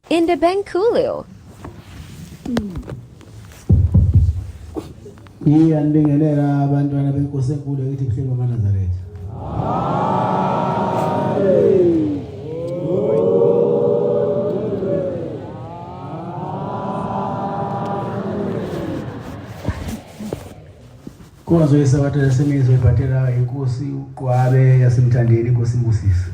Inda Benkulio. Iyanibingelela abantwana benkosi enkulu yakithi ebuhleni bamaNazaretha. Konzo yesabatha yasemizwe ibhatela inkosi uQwabe yasemthandeni inkosi imbusisi.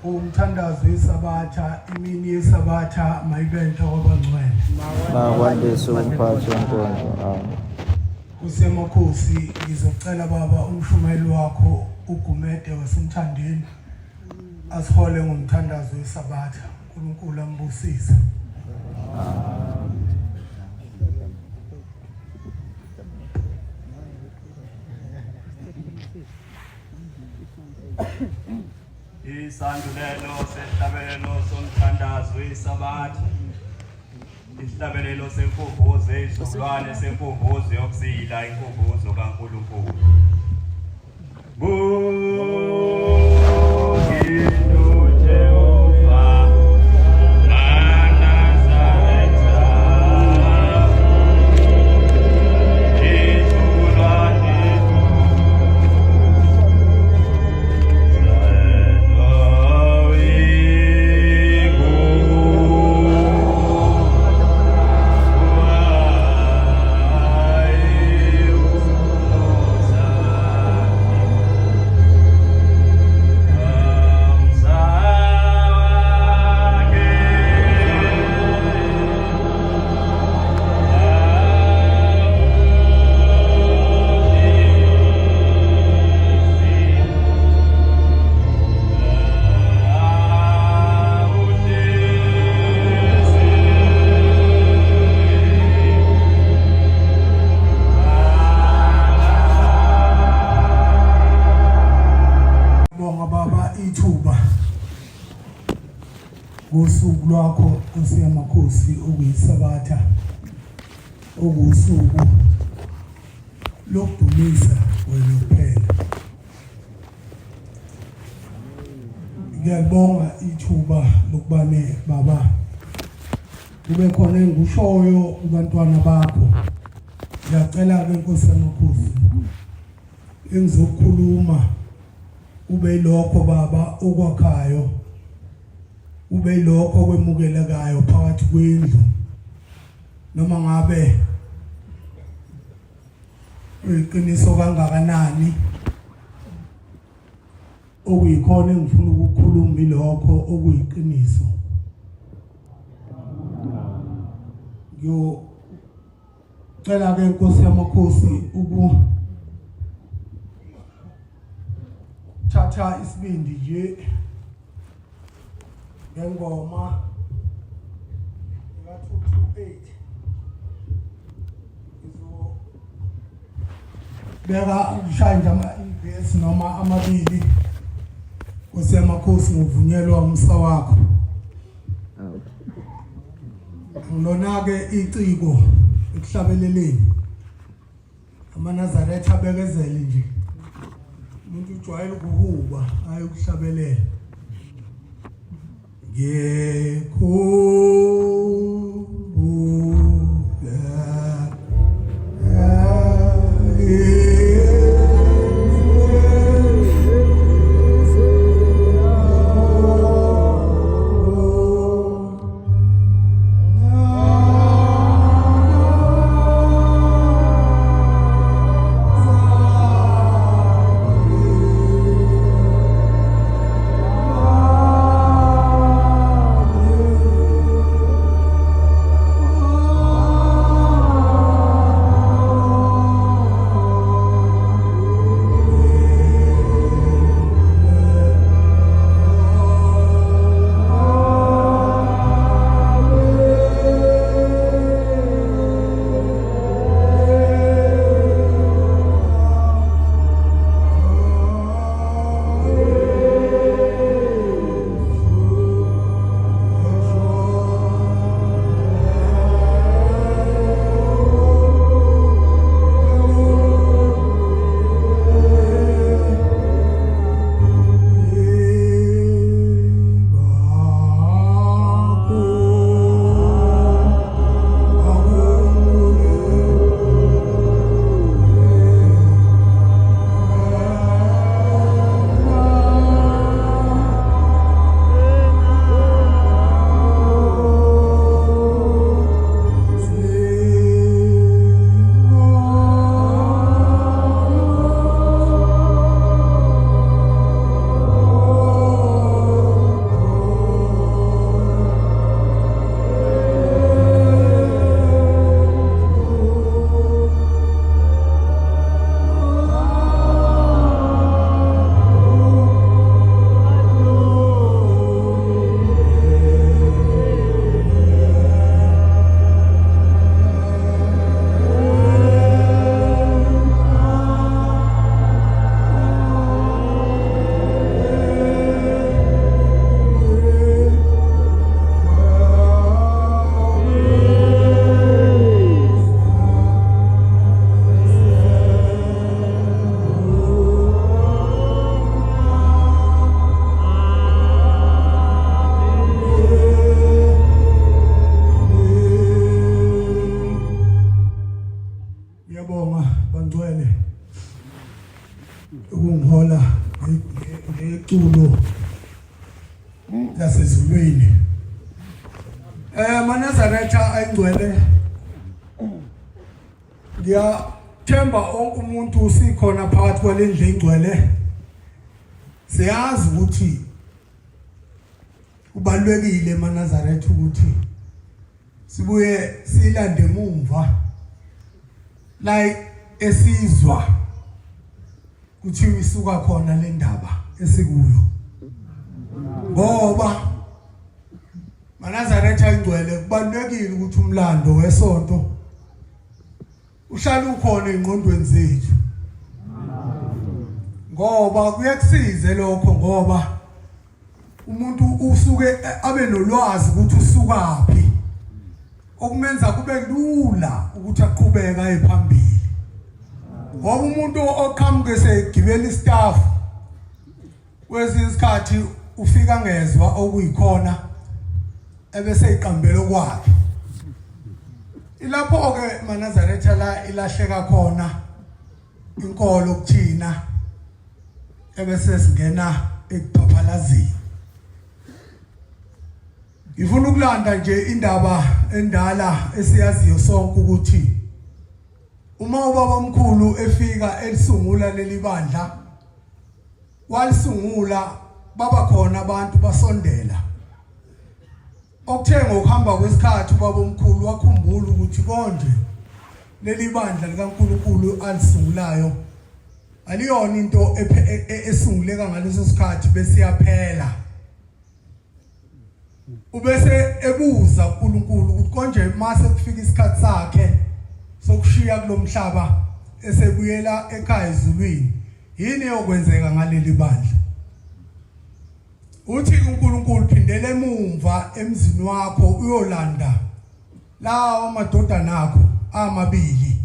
Umthandazo yesabatha imini yesabatha mayibethe kwabangcwele. Makwandise umphathi wenkonzo. Usemakhosi ngizocela baba umshumeli wakho uGumede wasemthandeni asihole ngomthandazo yesabatha. uNkulunkulu ambusise. Isandulelo sehlabelelo somthandazo wesabatha. Isihlabelelo semfumbuzo izizukulwane semfumbuzo yokusila imfumbuzo kaNkulunkulu. Usuku lwakho useyamakhosi okuyisabatha okusuku lokudumisa wena kuphela. Ngiyabonga ithuba lokubane baba kube khona engushoyo kubantwana bakho. Ngiyacela ke Nkosi yamakhosi engizokhuluma ube lokho baba okwakhayo ube lokho kwemukelekayo phakathi kwendlu noma ngabe iqiniso kangakanani okuyikhona engifuna ukukhuluma ilokho okuyiqiniso. Ngiyocela ke Nkosi yamakhosi ukuthatha isibindi nje ngengoma ka-228 izobeka ukushaya ama-ivesi noma amabili usemakhosi ngovunyelwa umsa wakho. Ngilona-ke iciko ekuhlabeleleni amaNazaretha abekezele nje umuntu ujwayele ukuhuba ayokuhlabelela. iculo lasezulwini. Manazaretha ayingcwele. Ngiyathemba onke umuntu usikhona phakathi kwalendlu engcwele. Siyazi ukuthi ubalulekile eManazaretha ukuthi sibuye silande emumva la esizwa ukuthi isuka khona le ndaba esikuyo. Ngoba Manazaretha ingcwele kubalulekile ukuthi umlando wesonto uhlala ukhona engqondweni zethu. Ngoba kuyakusiza lokho ngoba umuntu usuke abe nolwazi ukuthi usukaphi okumenza kube lula ukuthi aqhubeka ephambili. Ngoba umuntu oqhamuke segibela istaff kwesinye isikhathi ufika ngezwa okuyikhona ebese iqambela kwakhe. Ilapho ke Manazaretha la ilahleka khona inkolo kuthina ebese singena ekupaphalazini. Ngifuna ukulanda nje indaba endala esiyaziyo sonke ukuthi uma ubaba omkhulu efika elisungula leli bandla walisungula baba khona abantu basondela. Okuthe ngokuhamba kwesikhathi ubaba omkhulu wakhumbula ukuthi konje leli bandla likaNkulunkulu alisungulayo aliyona into esunguleka ngaleso sikhathi bese yaphela. Ubese ebuza uNkulunkulu ukuthi konje mase kufika isikhathi sakhe sokushiya kulomhlaba esebuyela ekhaya ezulwini yini yokwenzeka ngaleli bandla. Uthi uNkulunkulu phindele emumva emzini wakho uyolanda lawo amadodana akho amabili.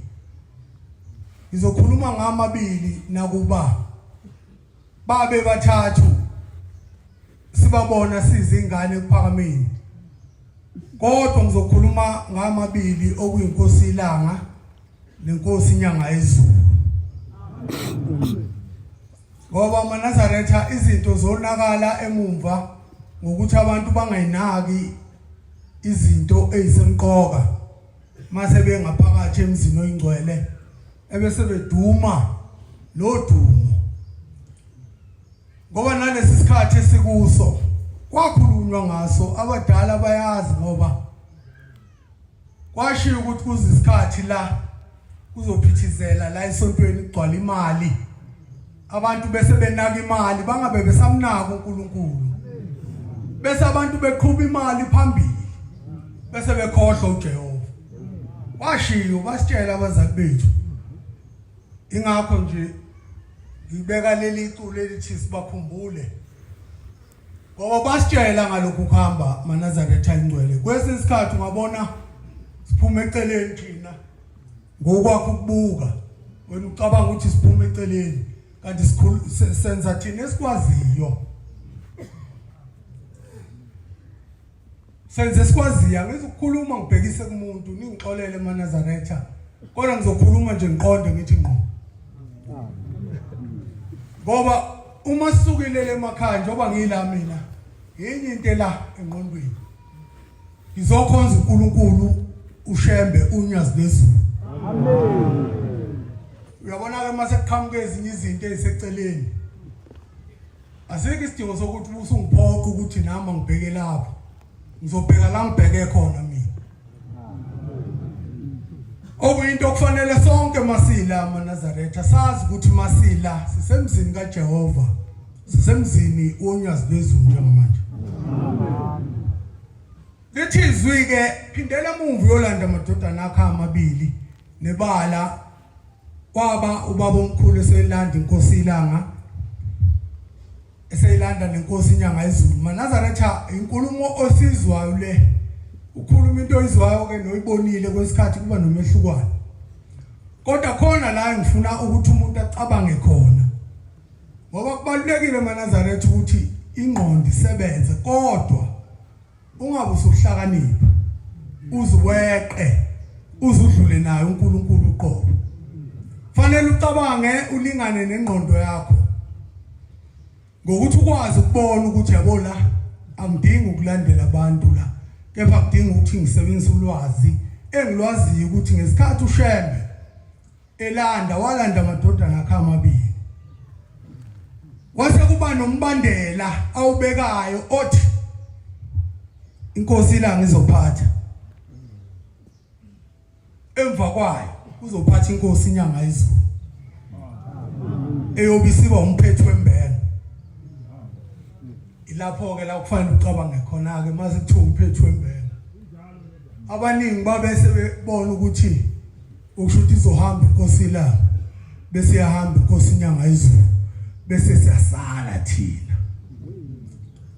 Ngizokhuluma ngamabili nakuba babe bathathu sibabona sizingane kuphakameni. Kodwa ngizokhuluma ngamabili okuyinkosi ilanga nenkosi inyanga yezulu. Ngoba Manazaretha izinto zonakala emumva ngokuthi abantu bangayinaki izinto ezisemqoka mase bengaphakathi emzini oyingcwele ebese beduma lodumo. Ngoba nalesi sikhathi esikuso kwakhulunywa ngaso abadala bayazi ngoba kwashiya ukuthi kuzisikhathi la kuzophithizela la esontweni kugcwala imali. Abantu bese benaka imali bangabe besamnaka uNkulunkulu. Bese abantu beqhuba imali phambili bese bekhohlwa uJehova. Washiyo basitshela abazali bethu. Ingakho nje ngibeka leli iculo elithi sibakhumbule. Ngoba basitshela ngalokhu kuhamba Manazaretha ingcwele. Kwesinye isikhathi ungabona siphume eceleni thina ngokwakho ukubuka. Wena ucabanga ukuthi siphume eceleni kanti senza thina esikwaziyo. Senze sikwaziya ngizokhuluma ngibhekise kumuntu ningixolele Manazaretha. Kodwa ngizokhuluma nje ngiqonde ngithi ngqo. Ngoba uma sisukile emakhaya njengoba ngila mina yenye into la engqondweni. Ngizokhonza uNkulunkulu ushembe unyazi lezulu. Amen. Uyabona ke mase kuqhamuka ezinye izinto eziseceleni. Asikho isidingo sokuthi usungiphoqa ukuthi nami ngibheke lapha. Ngizobheka la ngibheke khona mina. Okuyinto okufanele sonke masila Manazaretha sazi ukuthi masila sisemzini kaJehova. Sisemzini onyazi lezulu njengamanje. Lithi izwi ke phindela emumva yolanda amadodana akho amabili nebala kwaba ubaba omkhulu eselanda inkosi ilanga eseyilanda nenkosi inyanga yezulu. Manazaretha inkulumo osizwayo le ukhuluma into oyizwayo ke noyibonile kwesikhathi kuba nomehlukwana. Kodwa khona la ngifuna ukuthi umuntu acabange khona. Ngoba kubalulekile Manazaretha ukuthi ingqondo isebenze kodwa ungabe usuhlakanipha uziweqe uzudlule nayo uNkulunkulu uqobo. Fanele ucabange ulingane nengqondo yakho. ngokuthi ukwazi ukubona ukuthi yabo la angidingi ukulandela abantu la kepha kudinga ukuthi ngisebenzise ulwazi engilwaziyo ukuthi ngesikhathi uShembe walanda amadodana akhe amabili wase kuba nombandela awubekayo othi inkosi la ngizophatha emva kwayo uzophatha inkosi inyanga izulu eyobisiwa umphethu wembele ilapho ke la kufanele ucabange khona ke mase kuthiwa umphethu wembele abaningi babese bebona ukuthi ukushuthi izohamba inkosi la bese yahamba inkosi inyanga izulu bese siyasala thina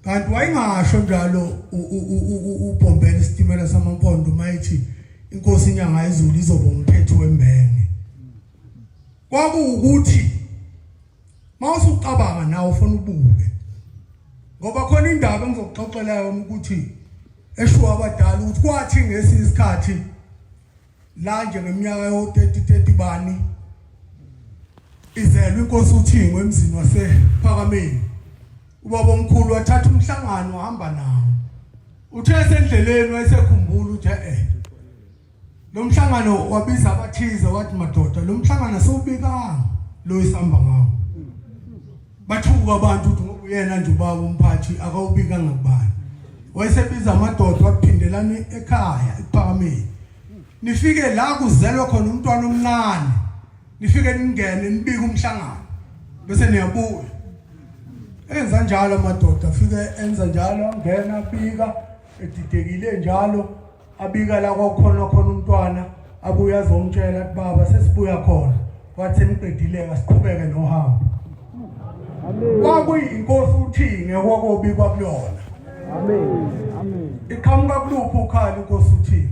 kanti wayingasho njalo uBombeni isitimela samampondo mayithi inkosi inyanga izulu izoba umphethu wembenge kwakuwukuthi mawusucabanga nawe ufuna ubuke ngoba khona indaba engizokuxoxela yona ukuthi eshuwa abadala ukuthi kwathi ngesisikhathi la nje ngeminyaka yo30 bani izelwe inkosi uThingwe emzini wasePhakameni ubaba omkhulu wathatha umhlangano wahamba nawo uthe esendleleni wayesekhumbula ukuthi lo mhlangano wabiza abathize wathi madoda lo mhlangano sowubikanga lo isihamba ngawo bathuka abantu ukuthi ngoba uyena nje ubaba umphathi akawubikanga kubani wayesebiza amadoda waphindelana ekhaya ePhakameni nifike la kuzelwe khona umntwana omncane nifike ningene nibike umhlangano bese niyabuya enza njalo amadoda afike enza njalo ngena bika edidekile njalo abika la kwakhona umntwana abuya azomtshela ukuthi baba sesibuya khona wathi niqedileka siqhubeke nohambo amen kwakuyinkosi uThingwe kwakobikwa kuyona amen iqhamuka kuluphi ukhali inkosi uThingwe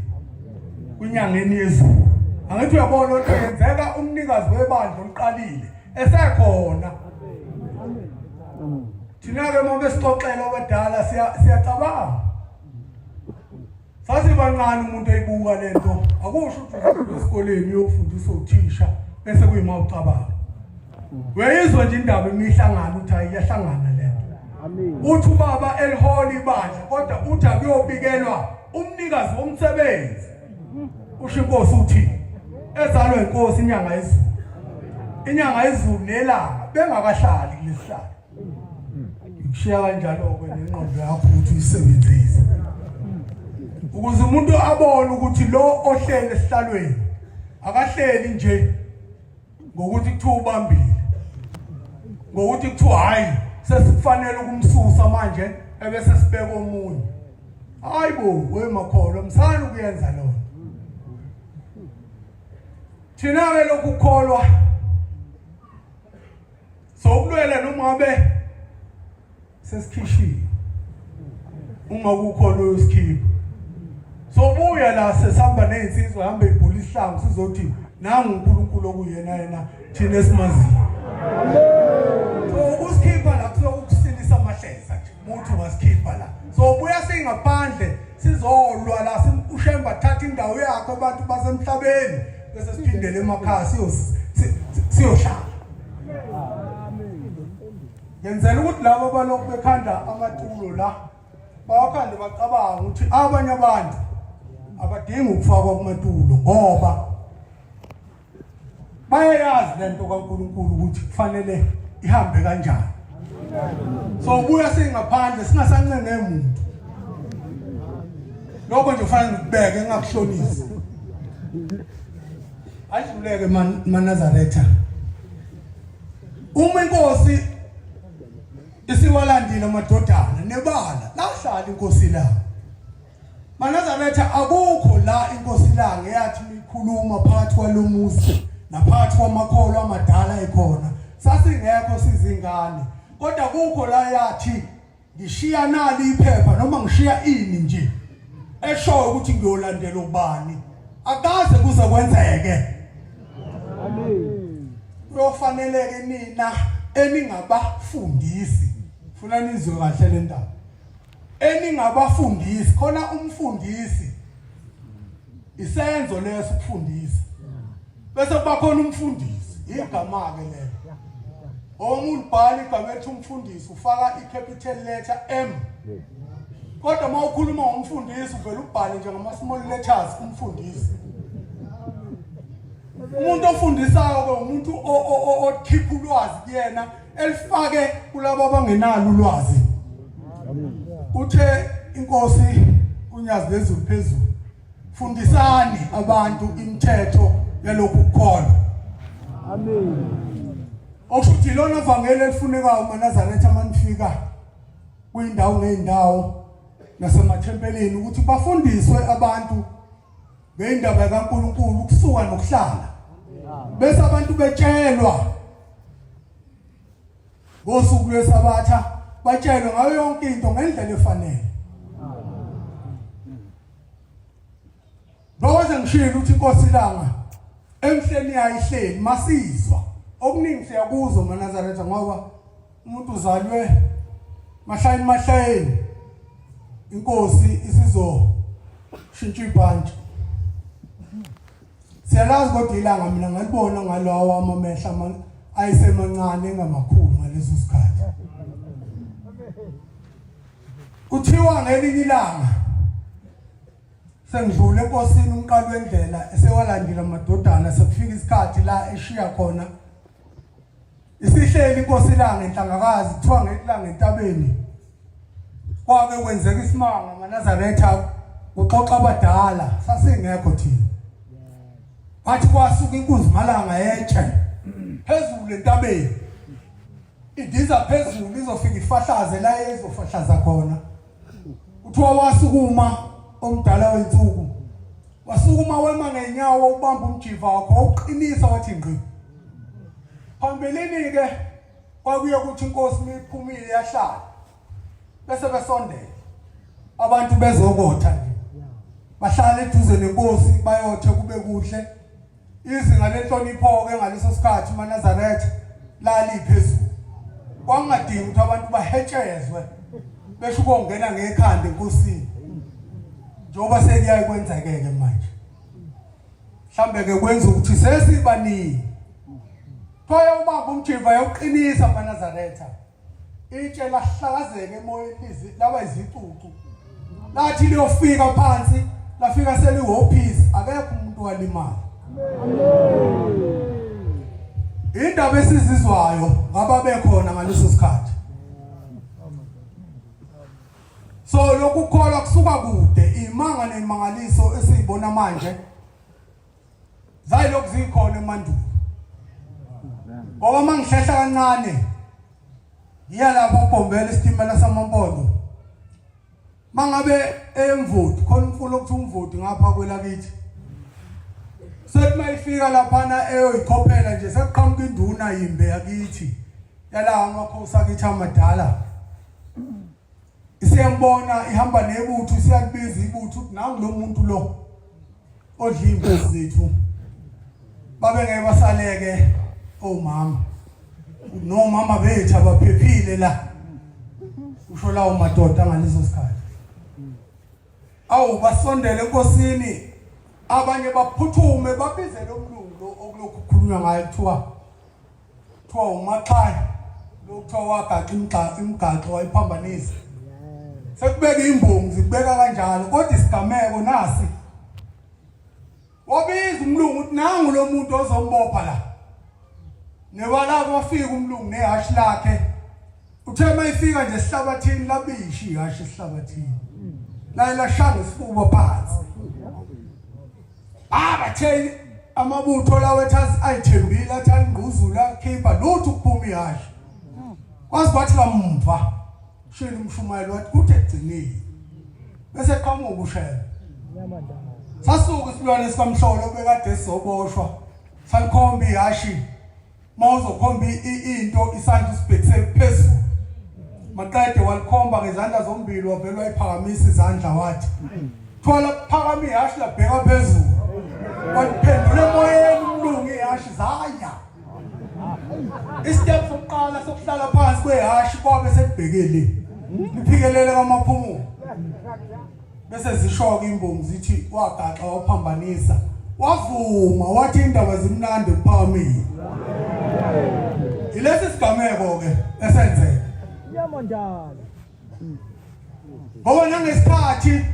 kunyangeni yezulu angithi uyabona ukuthi yenzeka umnikazi webandla oliqalile esekhona thina ke manje sixoxela abadala siyacabanga sathi bancane umuntu eyibuka lento akusho ukuthi esikoleni uyofundisa uthisha bese kuyima ucabanga weyizwa nje indaba emihlangano uthi ayiyahlangana lento uthi ubaba eliholi bandla kodwa uthi akuyobikelwa umnikazi womsebenzi usho inkosi uthi ezalwe inkosi inyanga izulu nelanga bengakahlali kulesihlalo kushiya kanjalo kwenengqondo yakho ukuthi uyisebenzise ukuze umuntu abone ukuthi lo ohlele esihlalweni akahleli nje ngokuthi kuthiwa ubambile ngokuthi kuthiwa hayi sesifanele ukumsusa manje ebese sibeka omunye hayibo wemakholwa msana ukuyenza lokho thina ke lokukholwa sokulwela noma ngabe sesikhishile uma ukukholwa usikhipha sobuya la sesihamba nezinsizwa hamba ibhula ihlangu sizothi nangu uNkulunkulu okuyena thina esimaziyo so ukusikhipha la kuzokusilisa amahleza nje umuntu wasikhipha la so buya singaphandle sizolwa la uShembe thatha indawo yakhe abantu basemhlabeni bese siphindele emakhaya siyohlala yenzela ukuthi labo balokhu bekhanda amatulo la bawakhande bacabanga ukuthi abanye abantu abadingi ukufakwa kumatulo ngoba bayayazi lento kaNkulunkulu ukuthi kufanele ihambe kanjani so ubuya singaphandle singasancenge umuntu lokho nje kufanele ukubeke engakuhlonisi ajuleke maNazaretha uma inkosi isiwalandile amadodana nebala lahlala inkosi la maNazaretha akukho la inkosi la ngeyathi ikhuluma phakathi kwalomuzi naphakathi kwamakholwa amadala ekhona sasingekho sizingane kodwa kukho la yathi ngishiya nali iphepha noma ngishiya ini nje eshoyo ukuthi ngiyolandela ubani akaze kuze kwenzeke amen kuyofaneleke nina eningabafundisi funa nizwe kahle le ndaba eningabafundisi khona umfundisi isenzo leso ukufundisa bese kuba khona umfundisi igama ke lelo Omuntu bhala igama ethi umfundisi ufaka i-capital letter M. Kodwa uma ukhuluma ngomfundisi uvela ubhale nje ngama-small letters umfundisi. Umuntu ofundisayo ke umuntu okhipha ulwazi kuyena elifake kulabo abangenalo ulwazi. Uthe inkosi unyazi lezulu phezulu. Fundisani abantu imithetho yalokhu ukukholwa. Amen. Okushuthi lona vangeli elifunekayo uManazaretha manifika kwindawo ngeendawo nasemathempelini ukuthi bafundiswe abantu ngeindaba kaNkulunkulu ukusuka nokuhlala. Bese abantu betshelwa ngosuku lweSabatha batshelwe ngayo yonke into ngendlela efanele. Bawaze ngishilo ukuthi inkosi langa emhleni yayihleli masizwa okuningi siyakuzwa uManazaretha ngoba umuntu uzalwe mahlayeni inkosi isizo shintsha ibhanti. Siyalazi kodwa ilanga mina ngalibona ngalawa amamehla ayisemancane engamakhulu ngaleso sikhathi. Kuthiwa ngelinye ilanga sengidlule enkosini umqalo wendlela esewalandile amadodana sekufika isikhathi la eshiya khona. Isihleli inkosi langa enhlangakazi kuthiwa ngelanga entabeni. Kwake kwenzeka isimanga uManazaretha uxoxa abadala sasingekho thina. Bathi kwasuka inkunzi malanga yetshe phezulu entabeni. Idiza phezulu izofika ifahlaze la ezofahlaza khona. Kuthiwa wasukuma omdala wensuku. Wasukuma wema ngenyawo ubamba umjiva wakhe uqinisa wathi ngqi. Phambelini ke kwakuye ukuthi inkosi miphumile yahlala. Bese besondela. Abantu bezokotha nje. Bahlala eduze nenkosi bayothe kube kuhle. Izinga lenhlonipho ke ngaleso sikhathi uManazaretha lali phezulu. Kwangadingi ukuthi abantu bahetshezwe besho ukungena ngekhanda enkosini. Njoba sekuyayi kwenzekeke manje. Mhlambe ke kwenza ukuthi sesibaningi. Thoya ubamba umjiva yokuqinisa uManazaretha. Itshe lahlakazeke emoyeni laba izicucu. Lathi liyofika phansi, lafika selihophisi, akekho umuntu walimala. Indaba esizizwayo ngaba bekhona ngaleso sikhathi. So lokukholwa kusuka kude imanga nemangaliso esizibona manje zayilokhu zikhona emandulo. Ngoba mangihlehla kancane yalapho uBombela isitimela samampondo. Mangabe emvudi khona umfulo ukuthi umvudi ngapha kwelakithi. Sethi mayifika laphana eyoyikhophela nje sekuqhamuka induna yimbe yakithi yala amakhosi akithi amadala. Isiyambona ihamba nebuthu siyakubiza ibuthu ukuthi nangu lo muntu lo odla imbuzi zethu. Babe ngeke basaleke omama. No mama bethu abaphephile la. Usho lawo madoda ngaleso sikhathi. Awu basondele enkosini abanye baphuthume babizele umlungu okulokhu kukhulunywa ngayo kuthiwa uMaxaya lokuthiwa wagaxa imigaqo wayiphambanisa. Sekubeka imbongi zibeka kanjalo kodwa isigameko nasi. Wabiza umlungu uthi nangu lo muntu ozombopha la. Nebala kwafika umlungu nehashi lakhe. Uthe mayifika nje esihlabathini labishi ihashi esihlabathini. La lashanga isifuba phansi. Bathe amabutho lawo ethazi ayithembile athi angquzula khipha lutho ukuphuma ihashi. Kwazi bathi kamva shela umshumayelo wathi kuthe egcinile. Bese qhamuka ubushela. Sasuka isilwane sikamhlolo bekade sizoboshwa. Salikhomba ihashi. Mawuzokhomba into isandla sibhekise phezulu. Maqede walikhomba ngezandla zombili wavela wayiphakamisa izandla wathi thola phakama ihashi labheka phezulu. Waphendula emoyeni umlungu ihashi zaya. Istep sokuqala sokuhlala phansi kwehashi kwabe sekubhekele. Liphikelele kamaphumulo. Bese zishoka imbongi zithi wagaxa waphambanisa. Wavuma wathi indaba zimnandi kuphamile. ilesi sigameko ke esenzeka ngoba nangesikhathi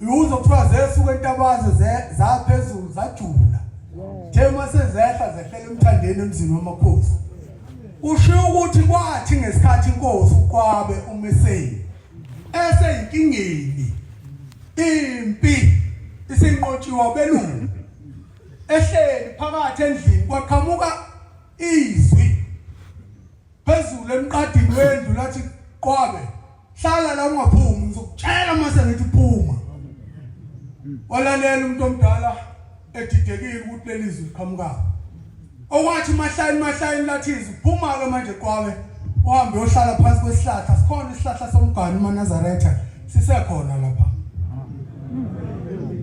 uzo kuthiwa zesuka entabazo zaphezulu zajula thema sezehla zehlela emthandeni emzini wamakhosi ushiya ukuthi kwathi ngesikhathi inkosi uqwabe uMeseli eseyinkingeni impi isinqotshiwa belungu ehleli phakathi endlini kwaqhamuka izwi phezulu emqadini wendlu lathi qwabe hlala la ungaphumi ngizokutshela mase ngithi phuma walalela umuntu omdala edidekile ukuthi lelizwi liqhamuka owathi mahlayini lathi izwi phuma ke manje qwabe uhambe uyohlala phansi kwesihlahla sikhona isihlahla somgani uManazaretha sisekhona lapha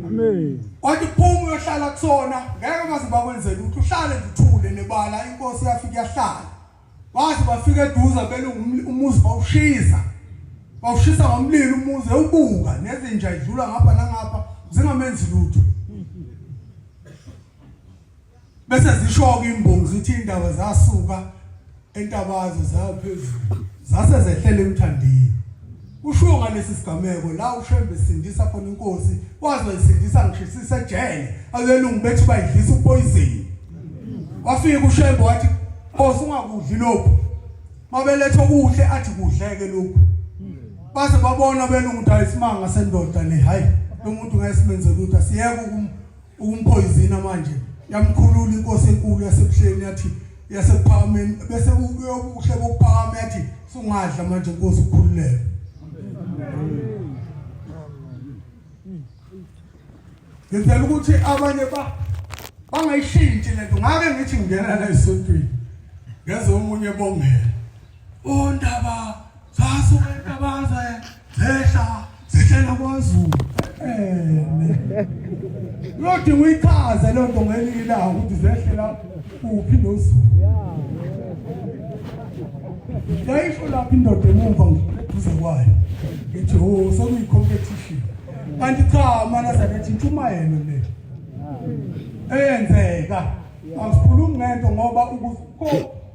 amen wathi phuma uyohlala kusona ngeke baze bakwenzele ukuthi uhlale ngithule nebala inkosi yafika yahlala wathi bafika eduza belungu umuzi bawushisa ngomlilo umuzi ubuka nezinja idlula ngapha nangapha zingamenzi lutho bese zishoka imbongi zithi indaba zasuka entabazo zaphezulu zase zehlele emthandeni ushiwo ngalesi sigameko la uShembe sindisa khona inkosi wazi wayisindisa ngishisisa ejele abelungu bethi bayidlisa upoison wafika uShembe wathi Nkosi ungakudli lokho mabelethe kuhle athi kudleke lokho base babona belungu ukuthi ayisimanga sendoda le hayi lo muntu ngayisimenze ukuthi asiyeke ukumpoisina manje yamkhulula inkosi enkulu yasebuhleni yathi yasephakameni bese uyobuhle bokuphakama yathi sungadla manje inkosi ukhululeke ngizela ukuthi abanye bangayishintshi lento ngake ngithi ngena la esontweni ngeze omunye bongela ondaba zasuka entabaza zehla zihlela kwaZulu Lodi uyichaze lo nto ngelila ukuthi zehlela kuphi noZulu yayisho lapha indoda emumva ngiduze kwayo ngithi sokuyi competition kanti cha Manazaretha intshumayelo le eyenzeka asikhulumi ngento ngoba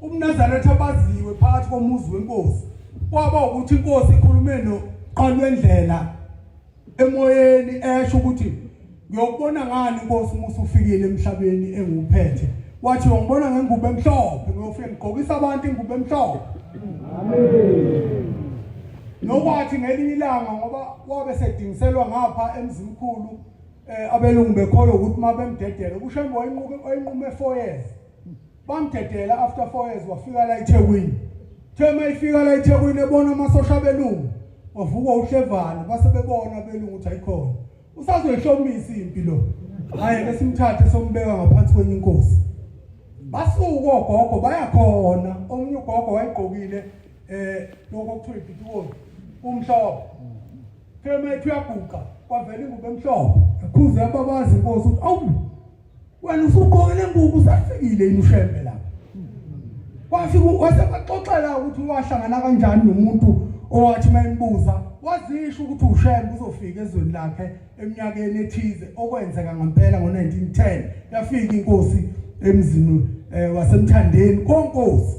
uMnazaretha abaziwe phakathi komuzi wenkosi kwaba ukuthi inkosi ikhulume noqalwendlela emoyeni esho ukuthi ngiyokubona ngani inkosi musu ufikile emhlabeni enguphethe wathi ngibona ngengubo emhlophe ngiyofika ngigqokisa abantu ingubo emhlophe amen nokwathi ngelinye ilanga ngoba wabe sedingiselwa ngapha emzimkhulu abelungu bekholwa ukuthi mabemdedela uShembe wayinqume 4 years bamdedela after 4 years wafika la eThekwini thema ifika la eThekwini ebona amasosha abelungu wavuka uhlevana base bebona abelungu ukuthi ayikhona usazoyihlomisa impi lo hayi lesimthathe sombeka ngaphansi kwenye inkosi basuka ogogo bayakhona omunye ugogo wayigqokile lokho kuthiwa ibhitikozi umhlophe thema ethi uyaguqa kwavela ingubo emhlophe ekhuze ababazi inkosi ukuthi awu wena usugqokile ingubo usafikile yini uShembe lapha kwafika wasebaxoxela ukuthi wahlangana kanjani nomuntu owathi mayimbuza wazisho ukuthi uShembe uzofika ezweni lakhe eminyakeni ethize okwenzeka ngempela ngo1910 yafika inkosi emzini wasemthandeni konkosi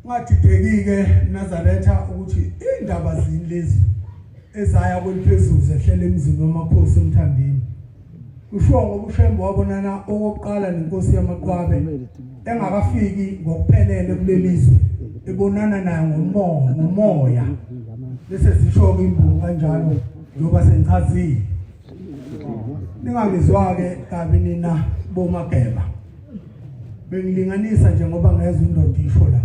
ngadidekike Nazaretha ukuthi indaba zini lezi ezaya kweliphezulu zehlele emzini wamakhosi emthandeni kusho ngoba uShembe wabonana okokuqala nenkosi yamaqwabe engakafiki ngokuphelele kulelizwe ebonana naye ngomoya bese zisho imbungu kanjalo ngoba sengichazile ningangizwa ke kabi nina bomageba bengilinganisa nje ngoba ngezwe indoda isho la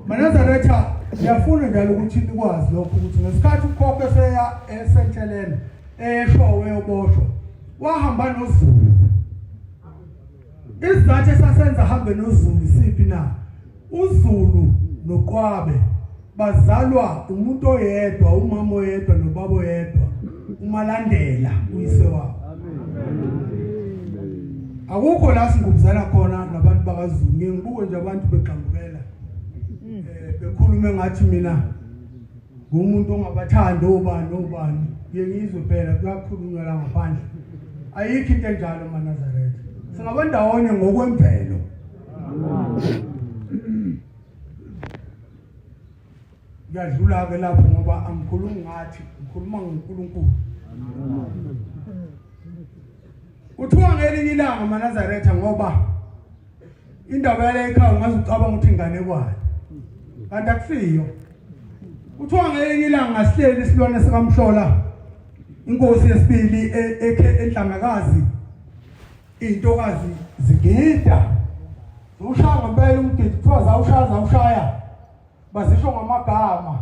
Manazaretha yafuna njalo ukuthi nikwazi lokho ukuthi ngesikhathi ukhokho eseya esentshelene eshowe yoboshwa wahamba noZulu isizathu esasenza hambe noZulu isiphi na uZulu noqwabe bazalwa umuntu oyedwa umama oyedwa nobaba oyedwa umalandela uyise wabo akukho la singubuzana khona nabantu bakaZulu ngibuke nje abantu beqhambukela bekhuluma ngathi mina ngumuntu ongabathanda obani ngiyizwe phela kuyakhulunywa la ngaphandle ayikho into enjalo Manazaretha singaba ndawonye ngokwemvelo. Ngiyadlula ke lapho ngoba angikhulumi ngathi ngikhuluma ngoNkulunkulu. Uthiwa ngelinye ilanga maNazaretha ngoba indaba yale ekhaya ungaze ucabanga ukuthi ingane kwayo. Kanti akusiyo. Uthiwa ngelinye ilanga sihleli isilwane sikaMhlola inkosi yesibili enhlangakazi intokazi zigida. Ushaya ngempela umgidi kuthiwa zawushaya bazisho ngamagama.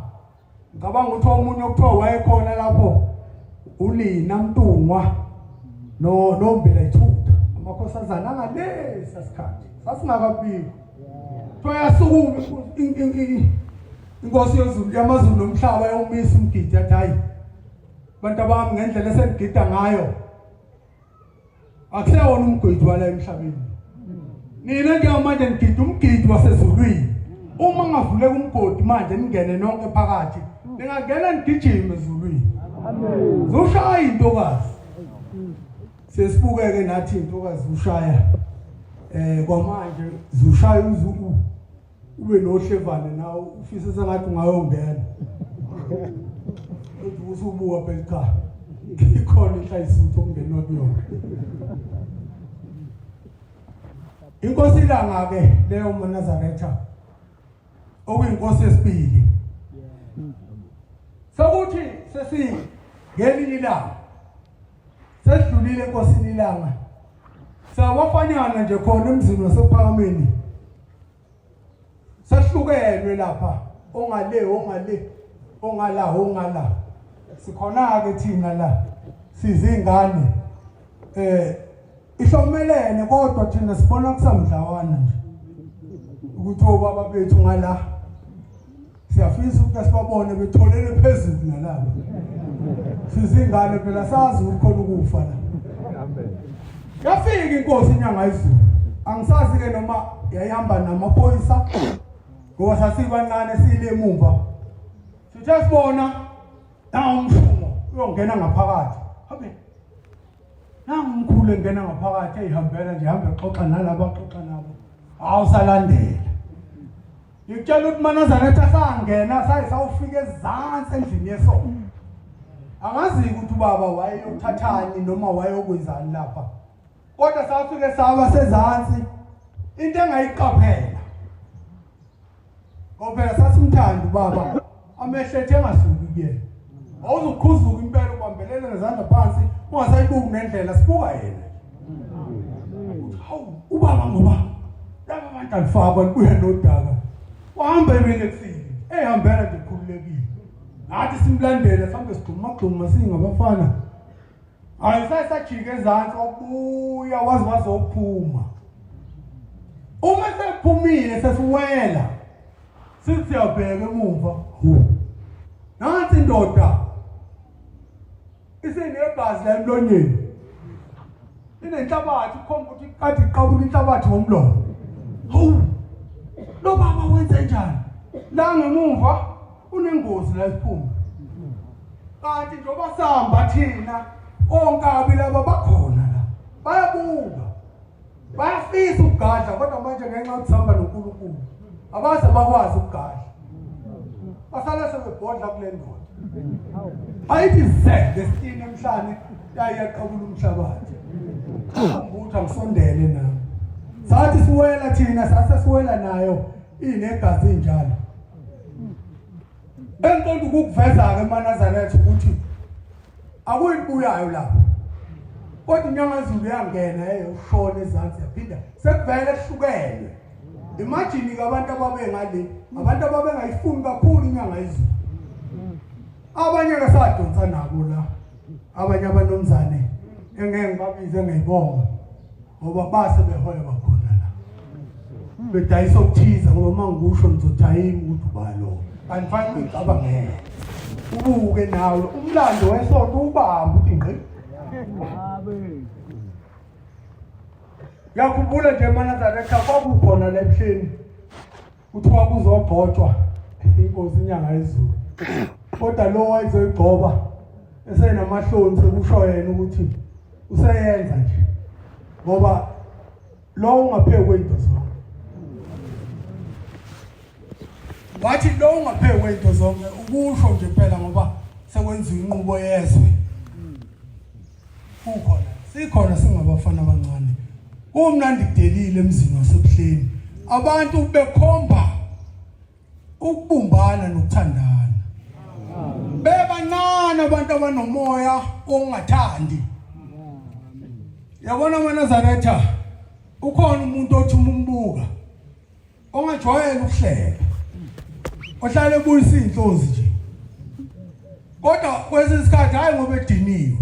Ngicabanga ukuthi omunye okuthiwa wayekhona lapho uLina Mtungwa nombela ithutha amakhosazana angalesa sikhathi sasingakabiki. Kuthiwa yasukuma inkosi yamaZulu nomhlaba yomisa umgidi yathi hayi bantu bami ngendlela esengigida ngayo akusewona umgidi wala emhlabeni. Nina ke manje ngigida umgidi wasezulwini. Uma ngavuleka umgodi manje ningene nonke phakathi ningangena nigijime ezulwini. Amen. Zoshaya intokazi. Sesibukeke nathi intokazi ushaya kwamanje zushaya uzuku ube nohlevane nawo ufisa sengathi ungayongena. Uthi usubuka phela cha. Ikhona ihlayisutho okungenwa kuyona. Inkosi ilanga ke leyo maNazaretha okuyinkosi yesibili. Sokuthi sesi ngelinye ilanga sedlulile enkosini ilanga. Sawafanyana nje khona emzini wasePhakameni. Sahlukelwe lapha ongala. Sikhona ke thina la sizingane ihlomelene kodwa thina sibona kusamdlawana nje. Ukuthi obaba bethu ngala siyafisa ukuthi sibabone betholele phezulu nalabo. Sizingane phela sazi ukukhona ukufa la. Amen. Yafika inkosi inyanga izulu. Angisazi ke noma yayihamba namaphoyisa ngoba sasibancane sile emumva. Sithe sibona umshumo uyongena ngaphakathi. Habe. Umkhulu engena ngaphakathi ehambela nje hamba exoxa nalabo axoxa nabo. Awusalandela. Ngitshela ukuthi maNazaretha sangena sayisawufika ezantsi endlini yesonto. Angazi ukuthi ubaba wayeyothathani noma wayeyokwenzani lapha. Kodwa safike saba sezantsi into engayiqaphela. Ngoba sasimthanda ubaba amehlethe engasuki kuyena. Awuzukhuzuka impela ubambelele ngezandla phansi ungasayibuki nendlela sibuka yena. Hawu ubaba ngoba laba abantu alifakwa kuye nodaka. Wahamba ebelefile ehambela nje khululekile. Nathi simlandela sambe sigxuma singabafana. Ayisayisajike ezantsi obuya wazophuma. Uma sephumile sesiwela. Sithi yabheka emuva. Nansi indoda isenegazi la emlonyeni. Inenhlabathi ukhomba ukuthi kade iqabula inhlabathi ngomlomo. Hawu. Lo baba wenze njani? La ngemuva unengozi la isiphuma. Kanti njoba sihamba thina onkabi laba bakhona la. Bayabuka. Bayafisa ukugadla kodwa manje ngenxa yokuthi sihamba noNkulunkulu. Abaze bakwazi ukugadla. Basala sebebhodla kule ndoda. Ayithi lesitini emhlane yayaqabula umhlabathi. Ukuthi angisondele nami. Sathi siwela thina sasesiwela nayo inegazi njalo. Enkonto ukuveza ke maNazaretha ukuthi akuyimbuyayo lapha. Kodwa inyanga izulu yangena ushona ezantsi yaphinda sekuvele ehlukene. Imagine ke abantu ababengale abantu ababengayifuni kakhulu inyanga izulu. Abanye ke sadonsa nabo la. Abanye abanomzane engeke ngibabize ngeyibonga ngoba base behoya bakhona la. Bedayisa ukuthiza ngoba mangikusho ngizothayima ukuthi ubalo. Anifani ngicabangele. Ubuke nawe umlando wesonto ubamba uthi ngqi. Yakhumbula nje maNazaretha kwakukhona la ebuhleni. Kuthiwa kuzobhotshwa inkosi inyanga izulu. Kodwa lo wayezoyigcoba esenamahloni sekusho yena ukuthi useyenza nje. Ngoba lo ungapheki kwento zonke. Wathi lo ungapheki kwento zonke ukusho nje phela ngoba sekwenziwa inqubo yezwe. Kukhona sikhona singabafana abancane. Kumnandi kudelile emzini wasebuhleni. Abantu bekhomba ukubumbana nokuthandana. Bebancane abantu abanomoya ongathandi. Yabona amaNazaretha ukhona umuntu othi umbuka ongajwayele ukuhleka. Ohlale ebuyisa inhlozi nje. Kodwa kwesinye isikhathi hayi ngoba ediniwe.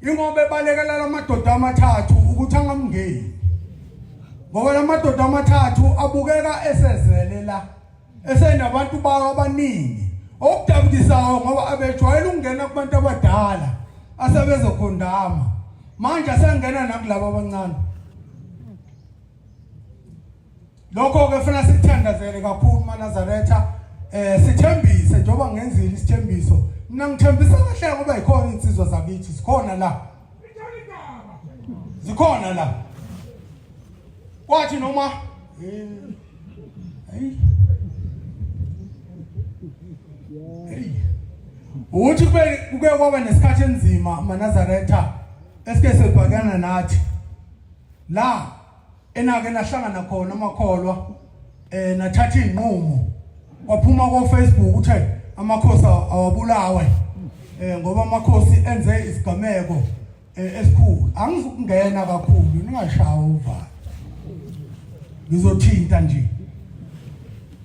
Ingoba ebalekela lamadoda amathathu ukuthi angamngeni. Ngoba lamadoda amathathu abukeka esezelela esenabantu bawo abaningi. Okudabukisayo ngoba abejwayele ukungena kubantu abadala asebezokhondama. Manje asengena nakulabo abancane. Lokho ke kufanele sithandazele kakhulu maNazaretha sithembise njengoba ngenzile isithembiso. Mina ngithembisa kahle ngoba ikhona insizwa zakithi sikhona la. Zikhona la. Kwathi noma uthi kuke kwaba nesikhathi enzima maNazaretha esike sebhakana nathi la enake nahlangana khona amakholwa nathatha inqumo waphuma ko Facebook uthe amakhosi awabulawe ngoba amakhosi enze isigameko esikhulu. Angizukungena kakhulu ningashawa uvalo. Ngizothinta nje.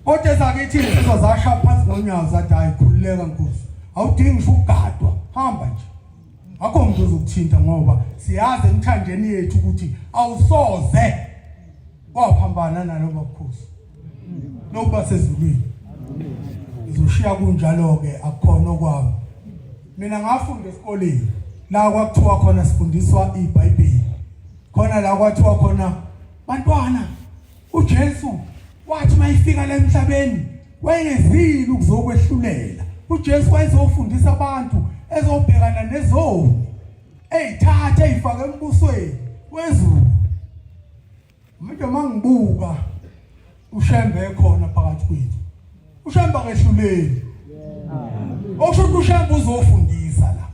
Kodwa zakithi insizwa zasha phansi ngonyawo zathi hayi khululeka Nkosi. Awudingi ngisho ukugadwa. Hamba nje. Akho umuntu ozokuthinta ngoba siyazi emthandeni yethu ukuthi awusoze waphambana nalo bakhosi. Nokuba sezulwini. Izoshiya kunjalo ke akukhona okwami. Mina ngafunda esikoleni la kwakuthiwa khona sifundiswa iBhayibheli. Khona la kwathiwa khona bantwana uJesu wathi mayifika la emhlabeni wayezile ukuzokwehlulela. uJesu wayezofundisa abantu ezobhekana nezoni eyithatha eyifaka embusweni wezulu. Manje mangibuka uShembe khona phakathi kwethu. UShembe kehluleli. Okusho uShembe uzofundisa la.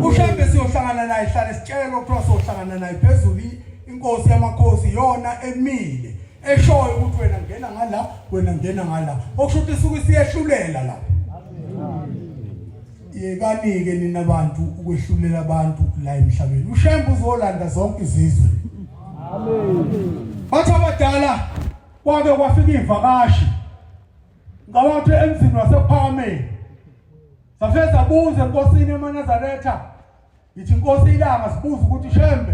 uShembe siyohlangana naye hlala sitshela ukuthi sohlangana naye phezulu inkosi yamakhosi yona emile eshoyo ukuthi wena ngena ngala wena ngena ngala. Okusho ukuthi isuke siyehlulela la. Yekanike nina abantu ukwehlulela abantu la emhlabeni. uShembe uzolanda zonke izizwe. Amen. Bathi abadala kwake kwafika ivakashi ngabantu emzini wasePhakameni. Safeza sabuza enkosini emaNazaretha. Yithi inkosi ilanga sibuza ukuthi Shembe